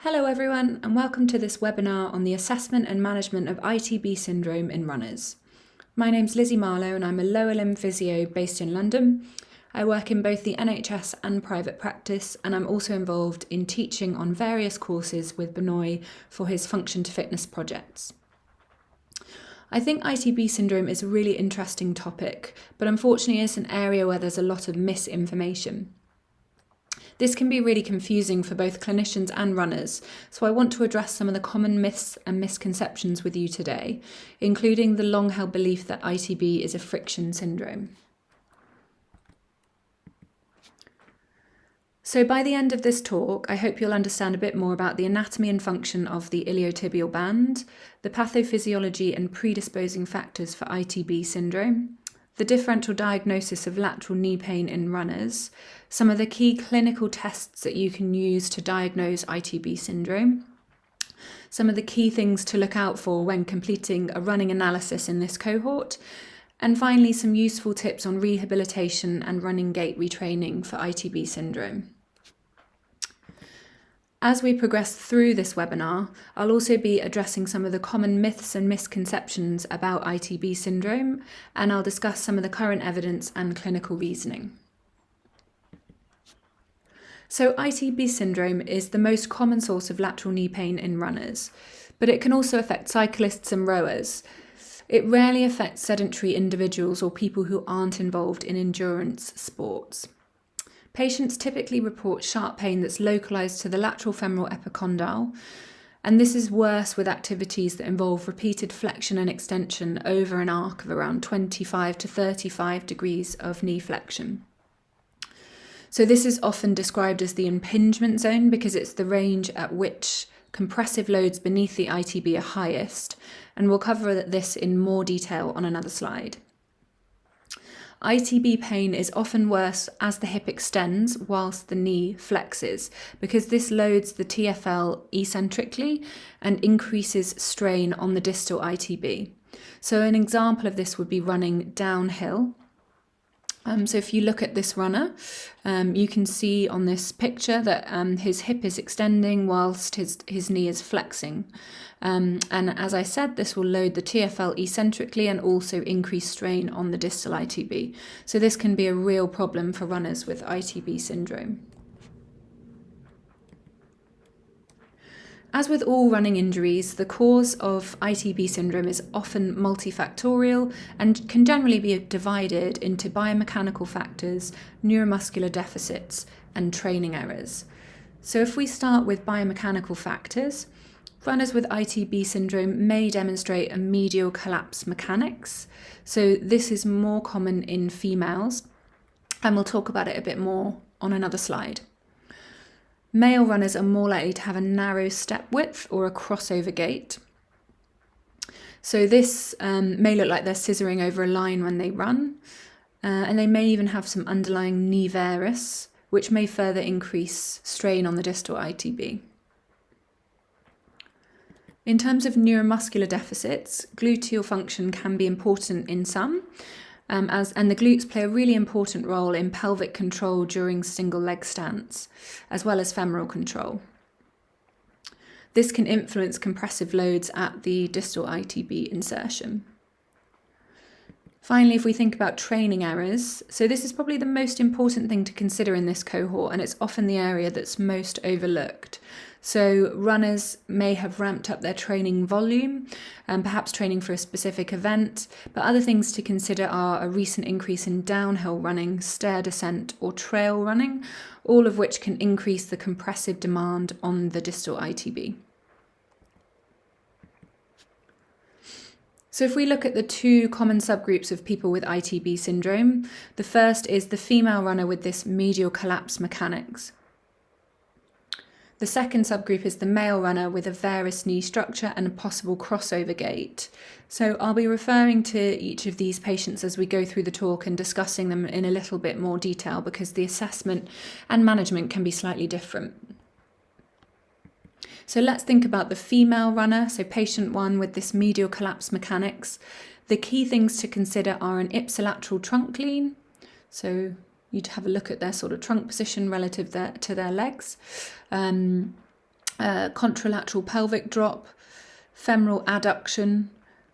Hello everyone, and welcome to this webinar on the assessment and management of ITB syndrome in runners. My name's Lizzie Marlowe and I'm a lower limb physio based in London. I work in both the NHS and private practice, and I'm also involved in teaching on various courses with Benoit for his Function to Fitness projects. I think ITB syndrome is a really interesting topic, but unfortunately it's an area where there's a lot of misinformation. This can be really confusing for both clinicians and runners, so I want to address some of the common myths and misconceptions with you today, including the long-held belief that ITB is a friction syndrome. So by the end of this talk, I hope you'll understand a bit more about the anatomy and function of the iliotibial band, the pathophysiology and predisposing factors for ITB syndrome, the differential diagnosis of lateral knee pain in runners, some of the key clinical tests that you can use to diagnose ITB syndrome, some of the key things to look out for when completing a running analysis in this cohort, and finally some useful tips on rehabilitation and running gait retraining for ITB syndrome. As we progress through this webinar, I'll also be addressing some of the common myths and misconceptions about ITB syndrome, and I'll discuss some of the current evidence and clinical reasoning. So ITB syndrome is the most common source of lateral knee pain in runners, but it can also affect cyclists and rowers. It rarely affects sedentary individuals or people who aren't involved in endurance sports. Patients typically report sharp pain that's localised to the lateral femoral epicondyle, and this is worse with activities that involve repeated flexion and extension over an arc of around 25 to 35 degrees of knee flexion. So this is often described as the impingement zone because it's the range at which compressive loads beneath the ITB are highest, and we'll cover this in more detail on another slide. ITB pain is often worse as the hip extends whilst the knee flexes, because this loads the TFL eccentrically and increases strain on the distal ITB. So an example of this would be running downhill. So if you look at this runner, you can see on this picture that his hip is extending whilst his knee is flexing. And as I said, this will load the TFL eccentrically and also increase strain on the distal ITB. So this can be a real problem for runners with ITB syndrome. As with all running injuries, the cause of ITB syndrome is often multifactorial and can generally be divided into biomechanical factors, neuromuscular deficits, and training errors. So if we start with biomechanical factors, runners with ITB syndrome may demonstrate a medial collapse mechanics. So this is more common in females, and we'll talk about it a bit more on another slide. Male runners are more likely to have a narrow step width or a crossover gait. So this may look like they're scissoring over a line when they run, and they may even have some underlying knee varus, which may further increase strain on the distal ITB. In terms of neuromuscular deficits, gluteal function can be important in some, and the glutes play a really important role in pelvic control during single leg stance, as well as femoral control. This can influence compressive loads at the distal ITB insertion. Finally, if we think about training errors, so this is probably the most important thing to consider in this cohort, and it's often the area that's most overlooked. So runners may have ramped up their training volume, perhaps training for a specific event, but other things to consider are a recent increase in downhill running, stair descent, or trail running, all of which can increase the compressive demand on the distal ITB. So if we look at the two common subgroups of people with ITB syndrome, the first is the female runner with this medial collapse mechanics. The second subgroup is the male runner with a varus knee structure and a possible crossover gait. So I'll be referring to each of these patients as we go through the talk and discussing them in a little bit more detail because the assessment and management can be slightly different. So let's think about the female runner, so patient 1 with this medial collapse mechanics. The key things to consider are an ipsilateral trunk lean, so you'd have a look at their sort of trunk position relative to their legs. contralateral pelvic drop, femoral adduction,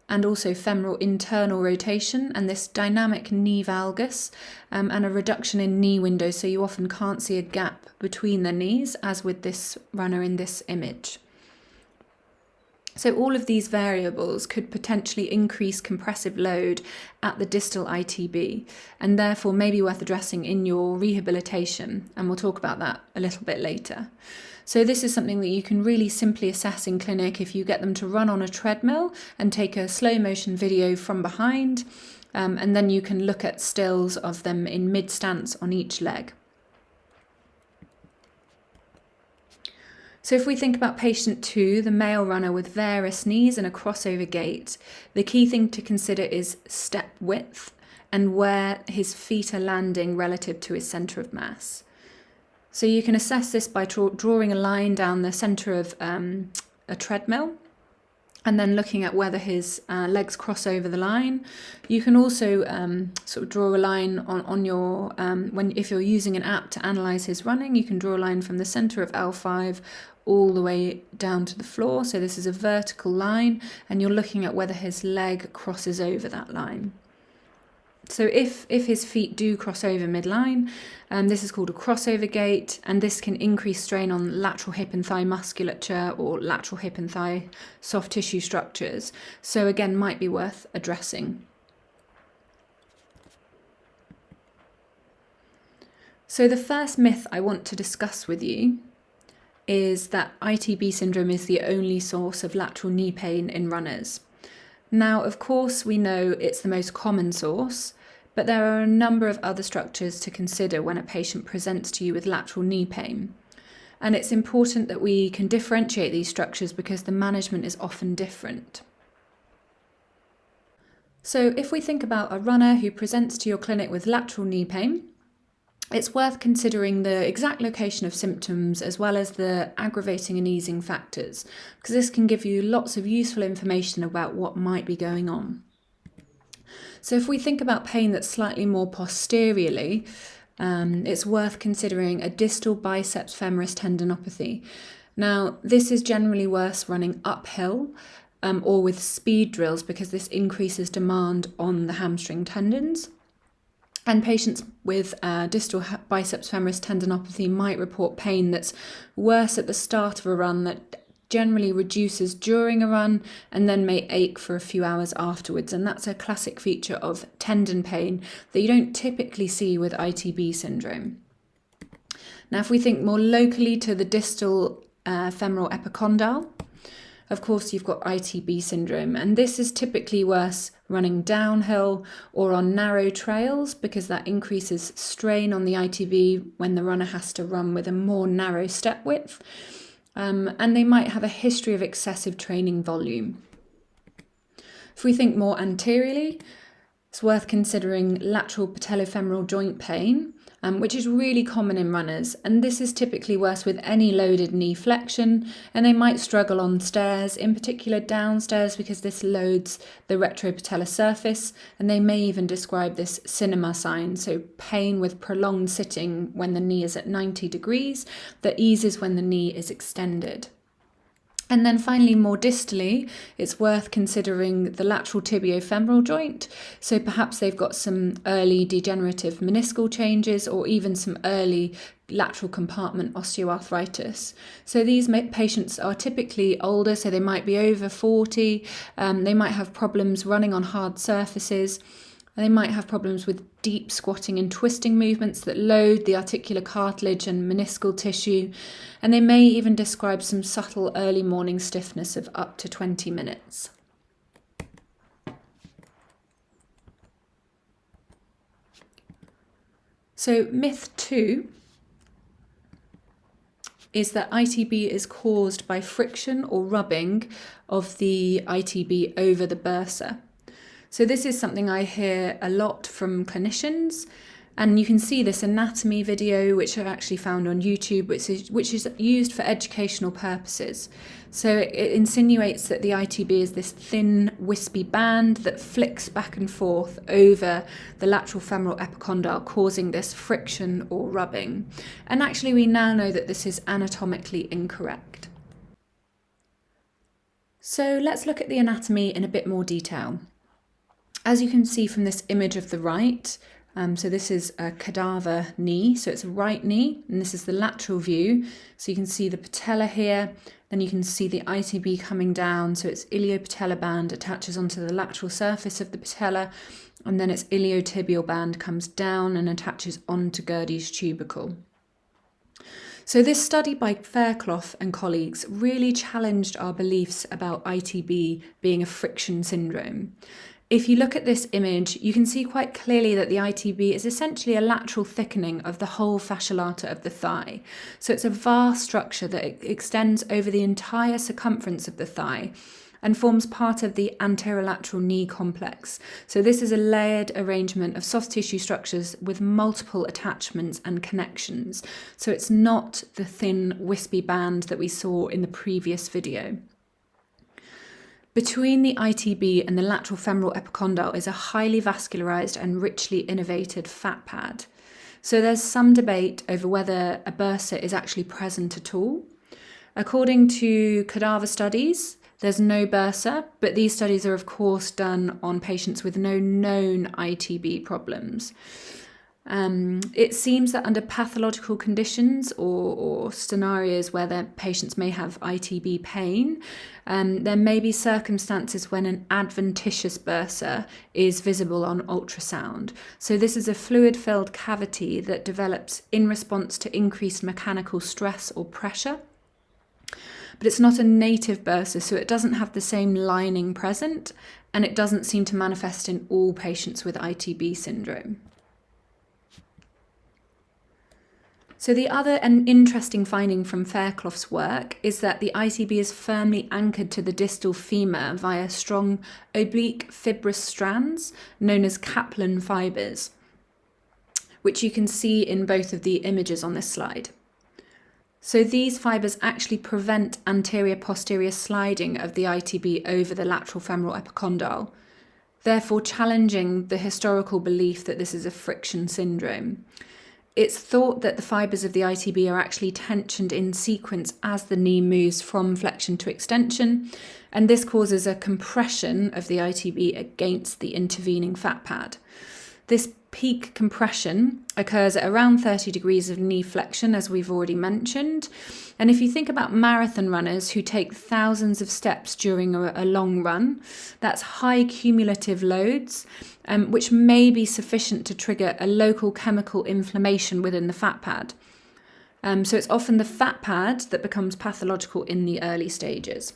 and also femoral internal rotation, and this dynamic knee valgus, and a reduction in knee window, so you often can't see a gap between the knees, as with this runner in this image. So all of these variables could potentially increase compressive load at the distal ITB, and therefore may be worth addressing in your rehabilitation, and we'll talk about that a little bit later. So this is something that you can really simply assess in clinic if you get them to run on a treadmill and take a slow motion video from behind, and then you can look at stills of them in mid-stance on each leg. So if we think about patient 2, the male runner with varus knees and a crossover gait, the key thing to consider is step width and where his feet are landing relative to his centre of mass. So you can assess this by drawing a line down the centre of a treadmill and then looking at whether his legs cross over the line. You can also sort of draw a line on your, if you're using an app to analyse his running, you can draw a line from the centre of L5 all the way down to the floor. So this is a vertical line, and you're looking at whether his leg crosses over that line. So if his feet do cross over midline, this is called a crossover gait, and this can increase strain on lateral hip and thigh musculature or lateral hip and thigh soft tissue structures. So again, might be worth addressing. So the first myth I want to discuss with you is that ITB syndrome is the only source of lateral knee pain in runners. Now, of course, we know it's the most common source, but there are a number of other structures to consider when a patient presents to you with lateral knee pain. And it's important that we can differentiate these structures because the management is often different. So if we think about a runner who presents to your clinic with lateral knee pain, it's worth considering the exact location of symptoms as well as the aggravating and easing factors, because this can give you lots of useful information about what might be going on. So if we think about pain that's slightly more posteriorly, it's worth considering a distal biceps femoris tendinopathy. Now, this is generally worse running uphill or with speed drills because this increases demand on the hamstring tendons. And patients with distal biceps femoris tendinopathy might report pain that's worse at the start of a run that generally reduces during a run and then may ache for a few hours afterwards. And that's a classic feature of tendon pain that you don't typically see with ITB syndrome. Now, if we think more locally to the distal femoral epicondyle, of course, you've got ITB syndrome, and this is typically worse running downhill or on narrow trails because that increases strain on the ITB when the runner has to run with a more narrow step width, and they might have a history of excessive training volume. If we think more anteriorly, it's worth considering lateral patellofemoral joint pain, which is really common in runners, and this is typically worse with any loaded knee flexion, and they might struggle on stairs, in particular downstairs, because this loads the retropatellar surface, and they may even describe this cinema sign, so pain with prolonged sitting when the knee is at 90 degrees, that eases when the knee is extended. And then finally, more distally, it's worth considering the lateral tibiofemoral joint. So perhaps they've got some early degenerative meniscal changes or even some early lateral compartment osteoarthritis. So these patients are typically older, so they might be over 40. They might have problems running on hard surfaces. They might have problems with deep squatting and twisting movements that load the articular cartilage and meniscal tissue, and they may even describe some subtle early morning stiffness of up to 20 minutes. So myth 2 is that ITB is caused by friction or rubbing of the ITB over the bursa. So this is something I hear a lot from clinicians, and you can see this anatomy video, which I've actually found on YouTube, which is used for educational purposes. So it insinuates that the ITB is this thin, wispy band that flicks back and forth over the lateral femoral epicondyle, causing this friction or rubbing. And actually, we now know that this is anatomically incorrect. So let's look at the anatomy in a bit more detail. As you can see from this image of the right, so this is a cadaver knee, so it's a right knee, and this is the lateral view. So you can see the patella here, then you can see the ITB coming down, so its iliopatellar band attaches onto the lateral surface of the patella, and then its iliotibial band comes down and attaches onto Gerdy's tubercle. So this study by Fairclough and colleagues really challenged our beliefs about ITB being a friction syndrome. If you look at this image, you can see quite clearly that the ITB is essentially a lateral thickening of the whole fascia lata of the thigh. So it's a vast structure that extends over the entire circumference of the thigh and forms part of the anterolateral knee complex. So this is a layered arrangement of soft tissue structures with multiple attachments and connections. So it's not the thin, wispy band that we saw in the previous video. Between the ITB and the lateral femoral epicondyle is a highly vascularized and richly innervated fat pad. So there's some debate over whether a bursa is actually present at all. According to cadaver studies, there's no bursa, but these studies are of course done on patients with no known ITB problems. It seems that under pathological conditions or scenarios where the patients may have ITB pain, there may be circumstances when an adventitious bursa is visible on ultrasound. So this is a fluid-filled cavity that develops in response to increased mechanical stress or pressure. But it's not a native bursa, so it doesn't have the same lining present, and it doesn't seem to manifest in all patients with ITB syndrome. So the other and interesting finding from Fairclough's work is that the ITB is firmly anchored to the distal femur via strong oblique fibrous strands known as Kaplan fibers, which you can see in both of the images on this slide. So these fibers actually prevent anterior-posterior sliding of the ITB over the lateral femoral epicondyle, therefore challenging the historical belief that this is a friction syndrome. It's thought that the fibers of the ITB are actually tensioned in sequence as the knee moves from flexion to extension, and this causes a compression of the ITB against the intervening fat pad. This peak compression occurs at around 30 degrees of knee flexion, as we've already mentioned. And if you think about marathon runners who take thousands of steps during a long run, that's high cumulative loads, which may be sufficient to trigger a local chemical inflammation within the fat pad. So it's often the fat pad that becomes pathological in the early stages.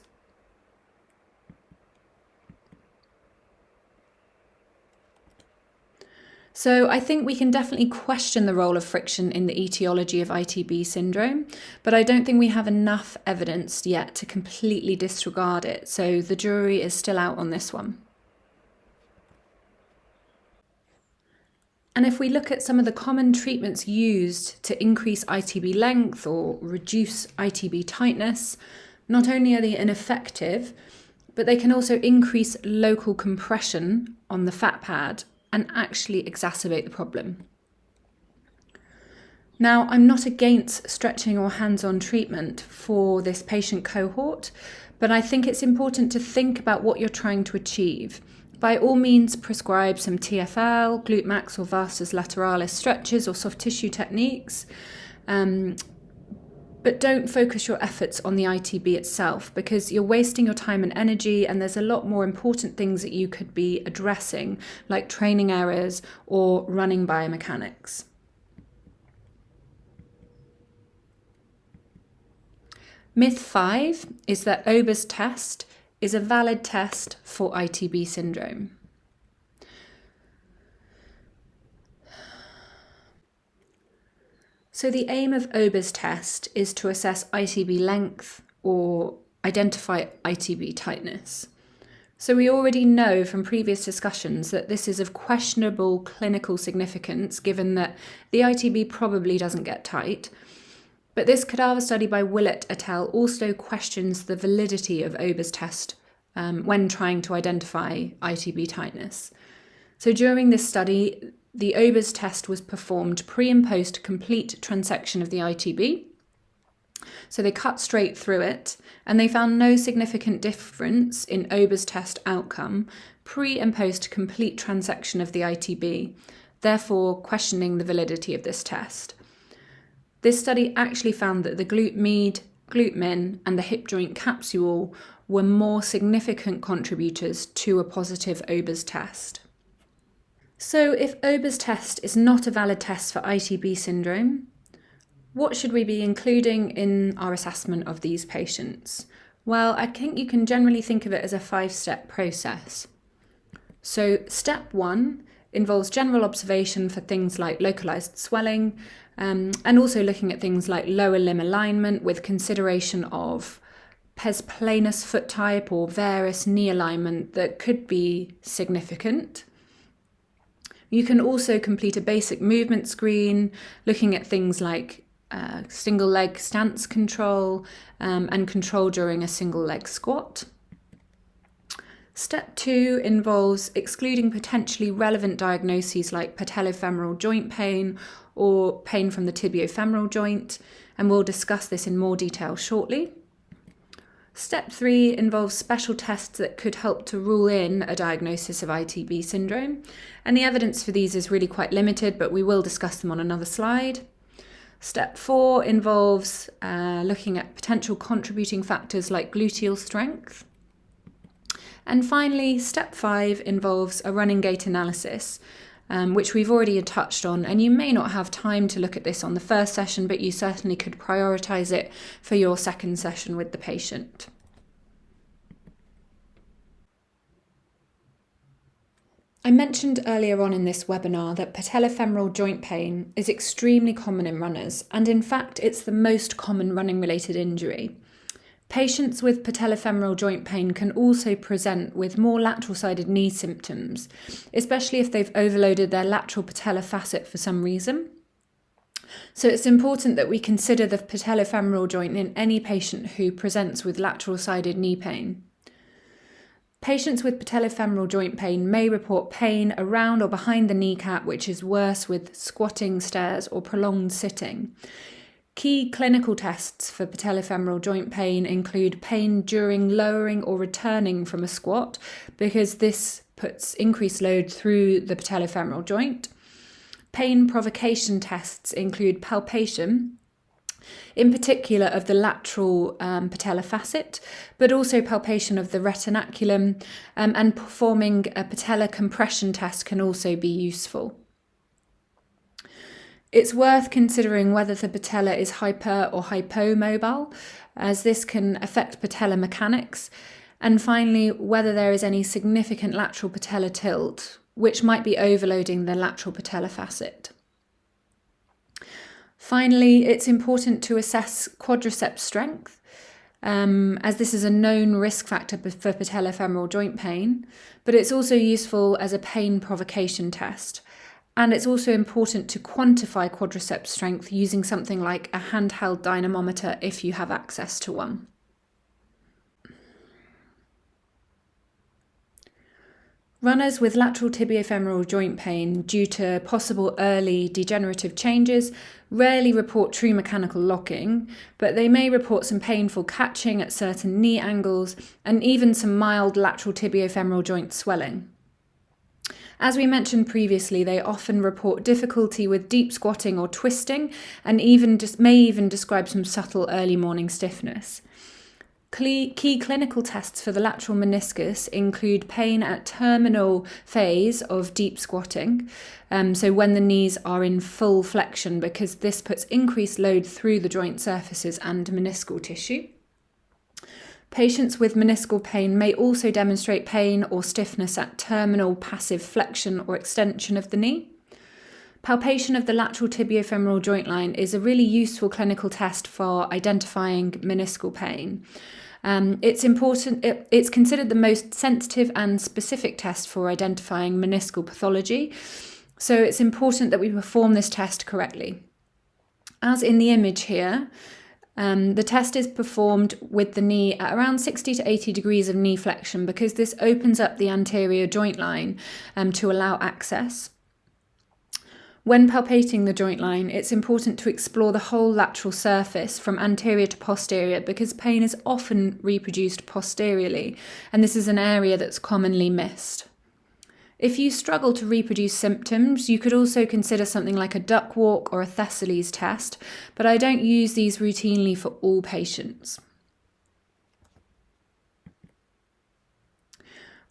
So I think we can definitely question the role of friction in the etiology of ITB syndrome, but I don't think we have enough evidence yet to completely disregard it, so the jury is still out on this one. And if we look at some of the common treatments used to increase ITB length or reduce ITB tightness, not only are they ineffective, but they can also increase local compression on the fat pad and actually exacerbate the problem. Now, I'm not against stretching or hands-on treatment for this patient cohort, but I think it's important to think about what you're trying to achieve. By all means, prescribe some TFL, glute max or vastus lateralis stretches or soft tissue techniques, but don't focus your efforts on the ITB itself because you're wasting your time and energy, and there's a lot more important things that you could be addressing, like training errors or running biomechanics. Myth 5 is that Ober's test is a valid test for ITB syndrome. So the aim of Ober's test is to assess ITB length or identify ITB tightness. So we already know from previous discussions that this is of questionable clinical significance given that the ITB probably doesn't get tight. But this cadaver study by Willett et al. Also questions the validity of Ober's test when trying to identify ITB tightness. So during this study, the Ober's test was performed pre and post complete transection of the ITB. So they cut straight through it, and they found no significant difference in Ober's test outcome pre and post complete transection of the ITB, therefore questioning the validity of this test. This study actually found that the glute med, glute min, and the hip joint capsule were more significant contributors to a positive Ober's test. So if Ober's test is not a valid test for ITB syndrome, what should we be including in our assessment of these patients? Well, I think you can generally think of it as a 5-step process. So step 1 involves general observation for things like localized swelling, and also looking at things like lower limb alignment with consideration of pes planus foot type or varus knee alignment that could be significant. You can also complete a basic movement screen, looking at things like single leg stance control and control during a single leg squat. Step 2 involves excluding potentially relevant diagnoses like patellofemoral joint pain or pain from the tibiofemoral joint, and we'll discuss this in more detail shortly. Step 3 involves special tests that could help to rule in a diagnosis of ITB syndrome, and the evidence for these is really quite limited, but we will discuss them on another slide. Step 4 involves looking at potential contributing factors like gluteal strength. And finally, step 5 involves a running gait analysis, which we've already touched on, and you may not have time to look at this on the first session, but you certainly could prioritise it for your second session with the patient. I mentioned earlier on in this webinar that patellofemoral joint pain is extremely common in runners, and in fact it's the most common running-related injury. Patients with patellofemoral joint pain can also present with more lateral-sided knee symptoms, especially if they've overloaded their lateral patellar facet for some reason. So it's important that we consider the patellofemoral joint in any patient who presents with lateral-sided knee pain. Patients with patellofemoral joint pain may report pain around or behind the kneecap, which is worse with squatting, stairs, or prolonged sitting. Key clinical tests for patellofemoral joint pain include pain during lowering or returning from a squat, because this puts increased load through the patellofemoral joint. Pain provocation tests include palpation, in particular of the lateral patellar facet, but also palpation of the retinaculum, and performing a patellar compression test can also be useful. It's worth considering whether the patella is hyper or hypomobile, as this can affect patellar mechanics, and finally whether there is any significant lateral patellar tilt, which might be overloading the lateral patellar facet. Finally, it's important to assess quadriceps strength, as this is a known risk factor for patellofemoral joint pain, but it's also useful as a pain provocation test. And it's also important to quantify quadriceps strength using something like a handheld dynamometer if you have access to one. Runners with lateral tibiofemoral joint pain due to possible early degenerative changes rarely report true mechanical locking, but they may report some painful catching at certain knee angles and even some mild lateral tibiofemoral joint swelling. As we mentioned previously, they often report difficulty with deep squatting or twisting, and may even describe some subtle early morning stiffness. Key clinical tests for the lateral meniscus include pain at terminal phase of deep squatting, so when the knees are in full flexion, because this puts increased load through the joint surfaces and meniscal tissue. Patients with meniscal pain may also demonstrate pain or stiffness at terminal passive flexion or extension of the knee. Palpation of the lateral tibiofemoral joint line is a really useful clinical test for identifying meniscal pain. It's considered the most sensitive and specific test for identifying meniscal pathology, so it's important that we perform this test correctly. As in the image here, the test is performed with the knee at around 60 to 80 degrees of knee flexion, because this opens up the anterior joint line to allow access. When palpating the joint line, it's important to explore the whole lateral surface from anterior to posterior because pain is often reproduced posteriorly, and this is an area that's commonly missed. If you struggle to reproduce symptoms, you could also consider something like a duck walk or a Thessaly's test, but I don't use these routinely for all patients.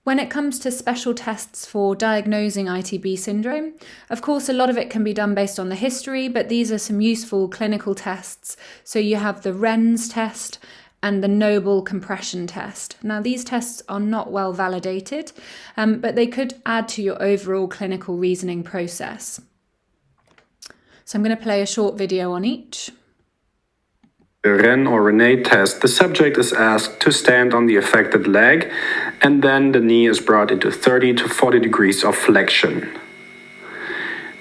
When it comes to special tests for diagnosing ITB syndrome, of course, a lot of it can be done based on the history, but these are some useful clinical tests. So you have the Rennes test and the Noble compression test. Now, these tests are not well validated, but they could add to your overall clinical reasoning process. So I'm going to play a short video on each. The Rennes or Rennes test, the subject is asked to stand on the affected leg, and then the knee is brought into 30 to 40 degrees of flexion.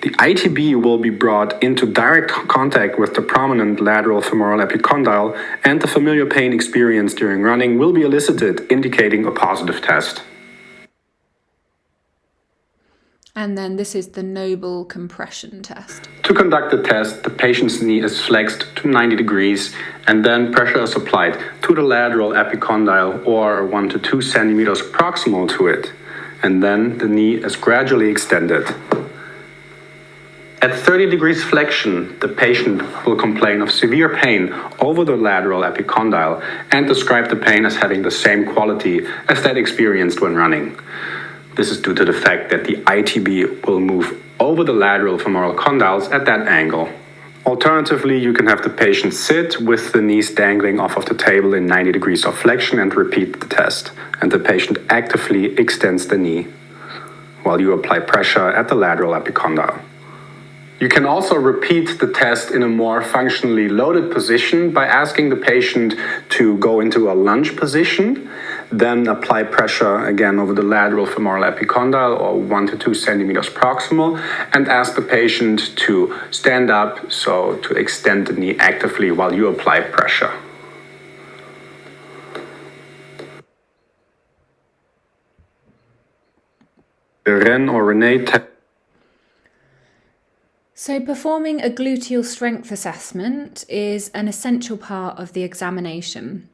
The ITB will be brought into direct contact with the prominent lateral femoral epicondyle, and the familiar pain experienced during running will be elicited, indicating a positive test. And then this is the Noble compression test. To conduct the test, the patient's knee is flexed to 90 degrees and then pressure is applied to the lateral epicondyle or 1 to 2 centimeters proximal to it. And then the knee is gradually extended. At 30 degrees flexion, the patient will complain of severe pain over the lateral epicondyle and describe the pain as having the same quality as that experienced when running. This is due to the fact that the ITB will move over the lateral femoral condyles at that angle. Alternatively, you can have the patient sit with the knees dangling off of the table in 90 degrees of flexion and repeat the test. And the patient actively extends the knee while you apply pressure at the lateral epicondyle. You can also repeat the test in a more functionally loaded position by asking the patient to go into a lunge position, then apply pressure again over the lateral femoral epicondyle or 1 to 2 centimeters proximal, and ask the patient to stand up, so to extend the knee actively while you apply pressure. The Rennes or Rennes test. So performing a gluteal strength assessment is an essential part of the examination.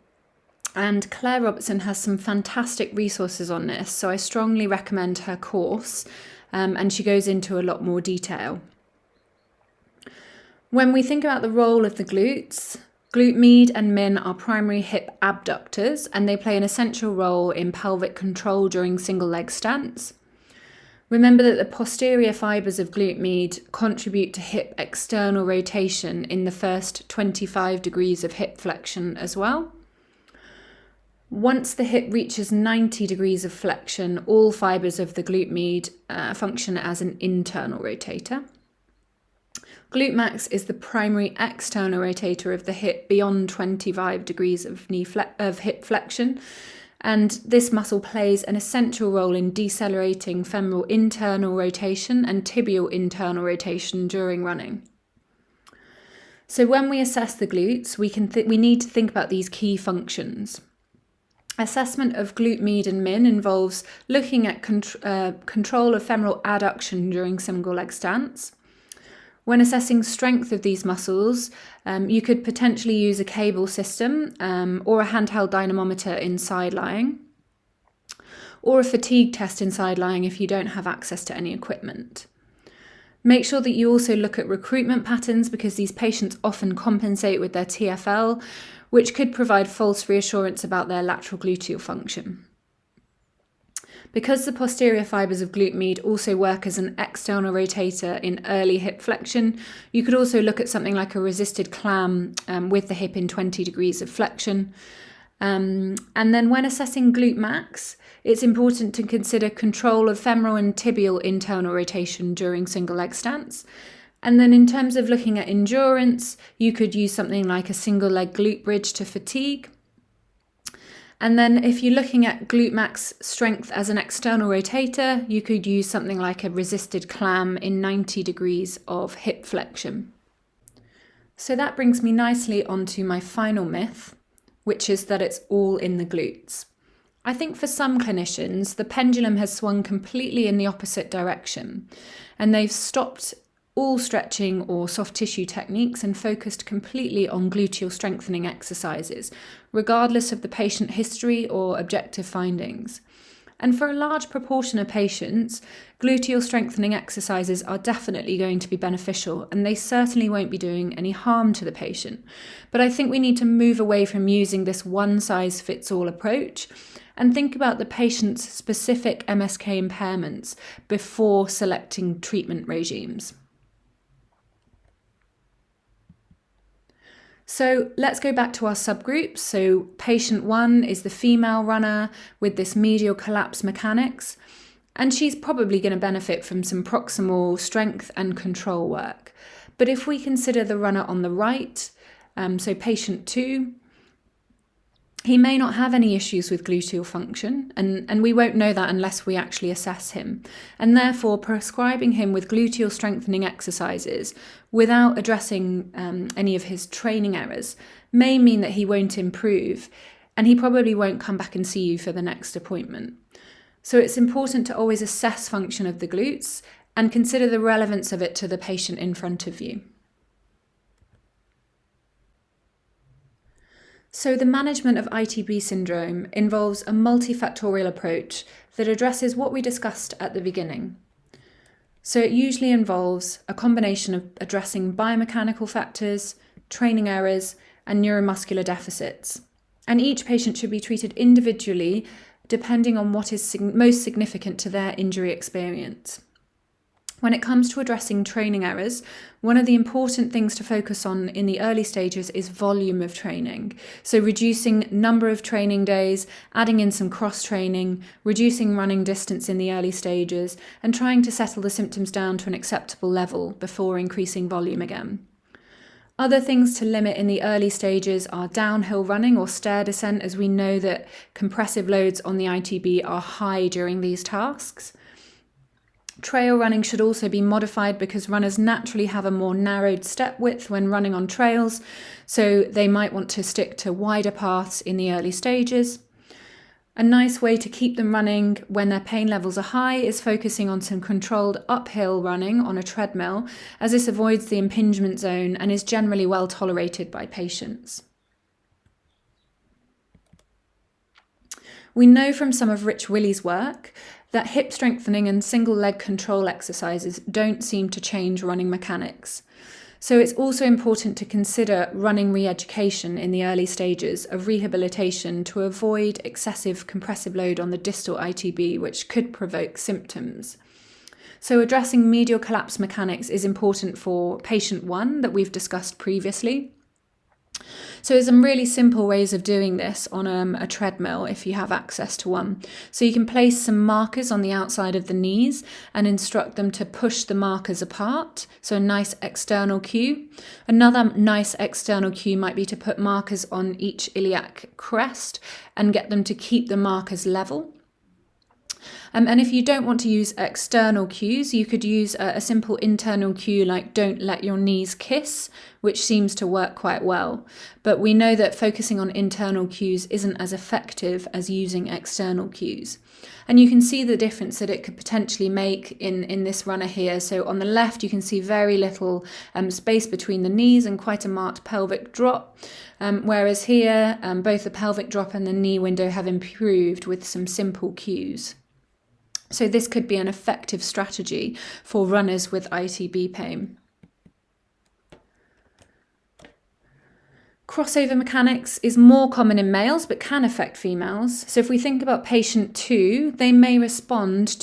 And Claire Robertson has some fantastic resources on this, so I strongly recommend her course, and she goes into a lot more detail. When we think about the role of the glutes, glute med and min are primary hip abductors, and they play an essential role in pelvic control during single leg stance. Remember that the posterior fibres of glute med contribute to hip external rotation in the first 25 degrees of hip flexion as well. Once the hip reaches 90 degrees of flexion, all fibres of the glute med function as an internal rotator. Glute max is the primary external rotator of the hip beyond 25 degrees of hip flexion, and this muscle plays an essential role in decelerating femoral internal rotation and tibial internal rotation during running. So when we assess the glutes, we need to think about these key functions. Assessment of glute med and min involves looking at control of femoral adduction during single leg stance. When assessing strength of these muscles, you could potentially use a cable system or a handheld dynamometer in side lying, or a fatigue test in side lying if you don't have access to any equipment. Make sure that you also look at recruitment patterns because these patients often compensate with their TFL, which could provide false reassurance about their lateral gluteal function. Because the posterior fibres of glute med also work as an external rotator in early hip flexion, you could also look at something like a resisted clam with the hip in 20 degrees of flexion. And then when assessing glute max, it's important to consider control of femoral and tibial internal rotation during single leg stance. And then in terms of looking at endurance, you could use something like a single leg glute bridge to fatigue. And then if you're looking at glute max strength as an external rotator, you could use something like a resisted clam in 90 degrees of hip flexion. So that brings me nicely onto my final myth, which is that it's all in the glutes. I think for some clinicians, the pendulum has swung completely in the opposite direction, and they've stopped all stretching or soft tissue techniques and focused completely on gluteal strengthening exercises, regardless of the patient history or objective findings. And for a large proportion of patients, gluteal strengthening exercises are definitely going to be beneficial, and they certainly won't be doing any harm to the patient. But I think we need to move away from using this one-size-fits-all approach and think about the patient's specific MSK impairments before selecting treatment regimes. So let's go back to our subgroups. So patient 1 is the female runner with this medial collapse mechanics, and she's probably going to benefit from some proximal strength and control work. But if we consider the runner on the right, so patient 2, he may not have any issues with gluteal function, and we won't know that unless we actually assess him. And therefore, prescribing him with gluteal strengthening exercises without addressing any of his training errors may mean that he won't improve, and he probably won't come back and see you for the next appointment. So it's important to always assess function of the glutes and consider the relevance of it to the patient in front of you. So the management of ITB syndrome involves a multifactorial approach that addresses what we discussed at the beginning. So it usually involves a combination of addressing biomechanical factors, training errors, and neuromuscular deficits. And each patient should be treated individually depending on what is most significant to their injury experience. When it comes to addressing training errors, one of the important things to focus on in the early stages is volume of training. So reducing number of training days, adding in some cross-training, reducing running distance in the early stages, and trying to settle the symptoms down to an acceptable level before increasing volume again. Other things to limit in the early stages are downhill running or stair descent, as we know that compressive loads on the ITB are high during these tasks. Trail running should also be modified because runners naturally have a more narrowed step width when running on trails, so they might want to stick to wider paths in the early stages. A nice way to keep them running when their pain levels are high is focusing on some controlled uphill running on a treadmill, as this avoids the impingement zone and is generally well tolerated by patients. We know from some of Rich Willey's work that hip strengthening and single leg control exercises don't seem to change running mechanics. So it's also important to consider running re-education in the early stages of rehabilitation to avoid excessive compressive load on the distal ITB, which could provoke symptoms. So addressing medial collapse mechanics is important for patient 1 that we've discussed previously. So there's some really simple ways of doing this on a treadmill if you have access to one. So you can place some markers on the outside of the knees and instruct them to push the markers apart. So a nice external cue. Another nice external cue might be to put markers on each iliac crest and get them to keep the markers level. And if you don't want to use external cues, you could use a simple internal cue like "don't let your knees kiss," which seems to work quite well. But we know that focusing on internal cues isn't as effective as using external cues. And you can see the difference that it could potentially make in this runner here. So on the left, you can see very little space between the knees and quite a marked pelvic drop. Whereas here, both the pelvic drop and the knee window have improved with some simple cues. So this could be an effective strategy for runners with ITB pain. Crossover mechanics is more common in males but can affect females. So if we think about patient 2, they may respond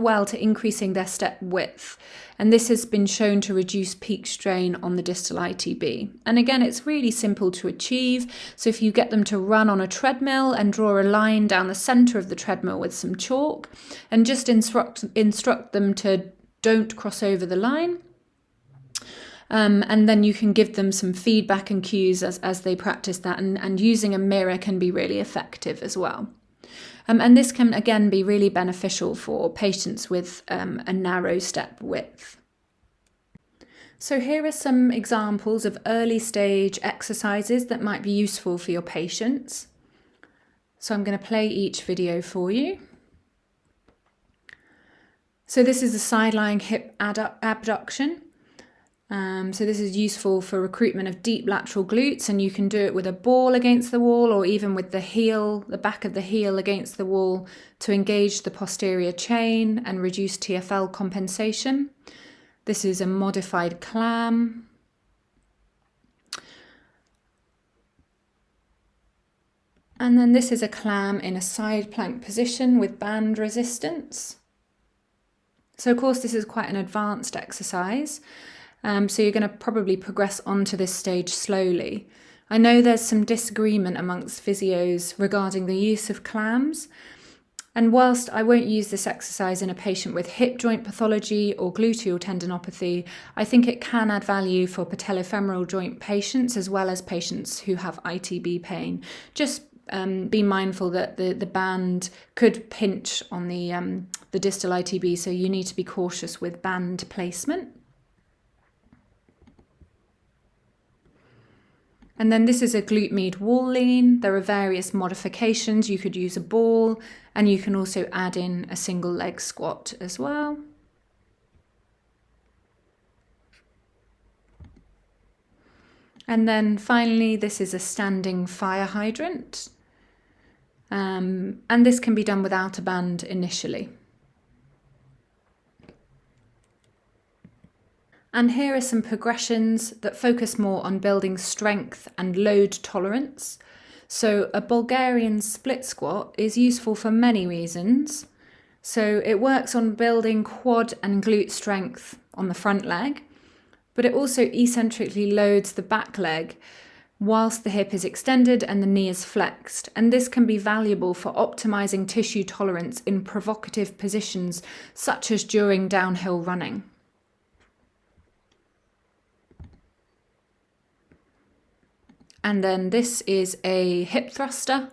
well to increasing their step width. And this has been shown to reduce peak strain on the distal ITB. And again, it's really simple to achieve. So if you get them to run on a treadmill and draw a line down the center of the treadmill with some chalk and just instruct them to don't cross over the line. And then you can give them some feedback and cues as they practice that, and using a mirror can be really effective as well. And this can again be really beneficial for patients with a narrow step width. So here are some examples of early stage exercises that might be useful for your patients. So I'm going to play each video for you. So this is the side-lying hip abduction. So this is useful for recruitment of deep lateral glutes, and you can do it with a ball against the wall or even with the heel, the back of the heel against the wall to engage the posterior chain and reduce TFL compensation. This is a modified clam. And then this is a clam in a side plank position with band resistance. So of course this is quite an advanced exercise. So you're going to probably progress onto this stage slowly. I know there's some disagreement amongst physios regarding the use of clams. And whilst I won't use this exercise in a patient with hip joint pathology or gluteal tendinopathy, I think it can add value for patellofemoral joint patients as well as patients who have ITB pain. Just be mindful that the band could pinch on the distal ITB, so you need to be cautious with band placement. And then this is a glute med wall lean. There are various modifications. You could use a ball, and you can also add in a single leg squat as well. And then finally, this is a standing fire hydrant. And this can be done without a band initially. And here are some progressions that focus more on building strength and load tolerance. So a Bulgarian split squat is useful for many reasons. So it works on building quad and glute strength on the front leg, but it also eccentrically loads the back leg whilst the hip is extended and the knee is flexed. And this can be valuable for optimizing tissue tolerance in provocative positions, such as during downhill running. And then this is a hip thruster.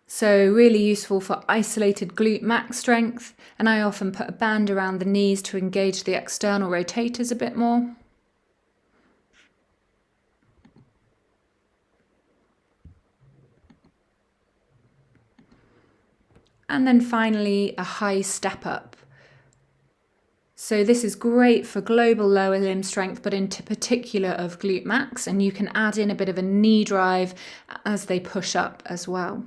So really useful for isolated glute max strength. And I often put a band around the knees to engage the external rotators a bit more. And then finally, a high step up. So this is great for global lower limb strength, but in particular of glute max, and you can add in a bit of a knee drive as they push up as well.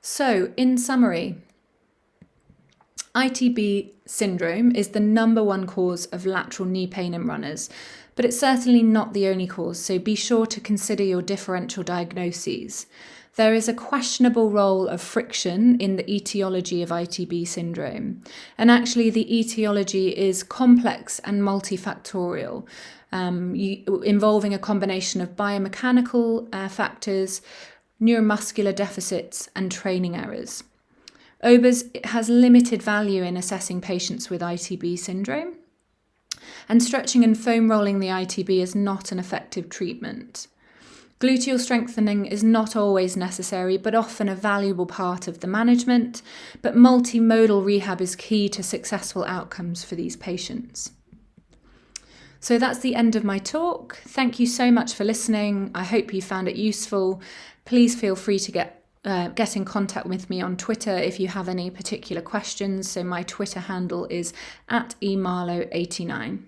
So in summary, ITB syndrome is the #1 cause of lateral knee pain in runners, but it's certainly not the only cause, so be sure to consider your differential diagnoses. There is a questionable role of friction in the etiology of ITB syndrome, and actually the etiology is complex and multifactorial, involving a combination of biomechanical factors, neuromuscular deficits, and training errors. OBERS has limited value in assessing patients with ITB syndrome, and stretching and foam rolling the ITB is not an effective treatment. Gluteal strengthening is not always necessary, but often a valuable part of the management, but multimodal rehab is key to successful outcomes for these patients. So that's the end of my talk. Thank you so much for listening. I hope you found it useful. Please feel free to get in contact with me on Twitter if you have any particular questions. So my Twitter handle is @emarlow89.